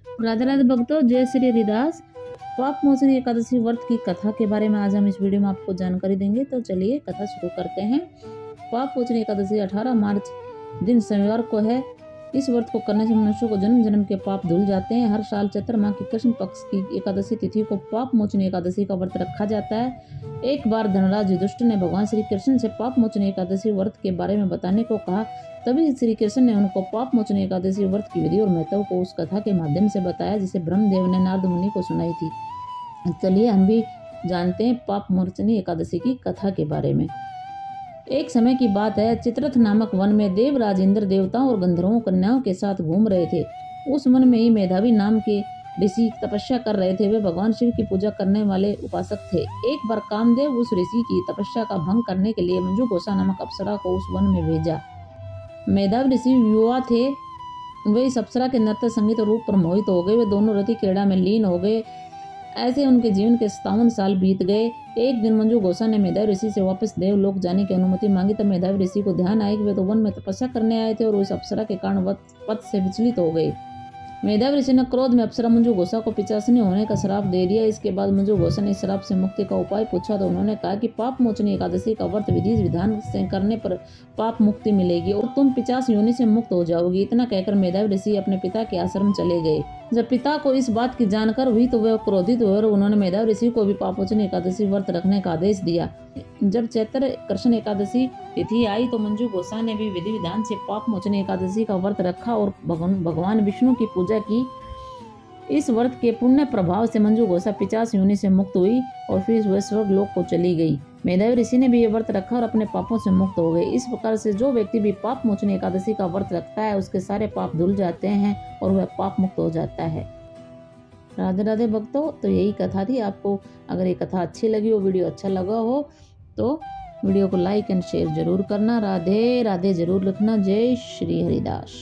राधे राधे भक्तों, जय श्री हरिदास। पाप मोचनी एकादशी व्रत की कथा के बारे में आज हम इस वीडियो में आपको जानकारी देंगे। तो चलिए कथा शुरू करते हैं। पाप मोचनी एकादशी 18 मार्च दिन शनिवार को है। इस व्रत को करने से मनुष्य को जन्म जन्म के पाप धुल जाते हैं। हर साल चैत्र माह की कृष्ण पक्ष की एकादशी तिथि को पाप मोचनी एकादशी का व्रत रखा जाता है। एक बार धनराज युधिष्ठ ने भगवान श्री कृष्ण से पाप मोचनी एकादशी व्रत के बारे में बताने को कहा। तभी श्री कृष्ण ने उनको पाप मोचनी एकादशी व्रत की विधि और महत्व को उस कथा के माध्यम से बताया, जिसे ब्रह्मदेव ने नारद मुनि को सुनाई थी। चलिए हम भी जानते हैं पाप मोचनी एकादशी की कथा के बारे में। एक समय की बात है, चित्ररथ नामक वन में देवराज इंद्र देवताओं और गंधर्वों कन्याओं के साथ घूम रहे थे। उस वन में ही मेधावी नाम के ऋषि तपस्या कर रहे थे। वे भगवान शिव की पूजा करने वाले उपासक थे। एक बार कामदेव उस ऋषि की तपस्या का भंग करने के लिए मंजुघोषा नामक अप्सरा को उस वन में भेजा। मेधावी ऋषि युवा थे। वे इस अप्सरा के नृत्य संगीत और रूप पर मोहित हो गए। वे दोनों रति क्रीड़ा में लीन हो गए। ऐसे उनके जीवन के 57 साल बीत गए। एक दिन मंजुघोषा ने मेधावी ऋषि से वापस देवलोक जाने की अनुमति मांगी। तब मेधावी ऋषि को ध्यान आया कि वे तो वन में तपस्या करने आए थे और उस अप्सरा के कारण पथ से विचलित हो गए। मेधावी ऋषि ने क्रोध में अप्सरा मंजुघोषा को पिशाचिनी होने का श्राप दे दिया। इसके बाद मंजुघोषा ने श्राप से मुक्ति का उपाय पूछा तो उन्होंने कहा कि पाप मोचनी एकादशी का व्रत विधि विधान से करने पर पाप मुक्ति मिलेगी और तुम पिशाच योनि से मुक्त हो जाओगी। इतना कहकर मेधावी ऋषि अपने पिता के आश्रम चले गए। जब पिता को इस बात की जानकारी हुई तो वे क्रोधित हुए और उन्होंने मेधावी ऋषि को भी पाप मोचनी एकादशी व्रत रखने का आदेश दिया। जब चैत्र कृष्ण एकादशी तिथि आई तो मंजुघोषा ने भी विधि विधान से पाप मोचनी एकादशी का व्रत रखा और भगवान विष्णु की पूजा की। इस व्रत के पुण्य प्रभाव से मंजुघोषा पिशाच योनि से मुक्त हुई और फिर वह स्वर्ग लोक को चली गई। मेधावी ऋषि ने भी ये व्रत रखा और अपने पापों से मुक्त हो गए। इस प्रकार से जो व्यक्ति भी पाप मोचनी एकादशी का व्रत रखता है उसके सारे पाप धुल जाते हैं और वह पाप मुक्त हो जाता है। राधे राधे भक्तों, तो यही कथा थी। आपको अगर ये कथा अच्छी लगी हो, वीडियो अच्छा लगा हो तो वीडियो को लाइक एंड शेयर जरूर करना। राधे राधे जरूर लिखना। जय श्री हरिदास।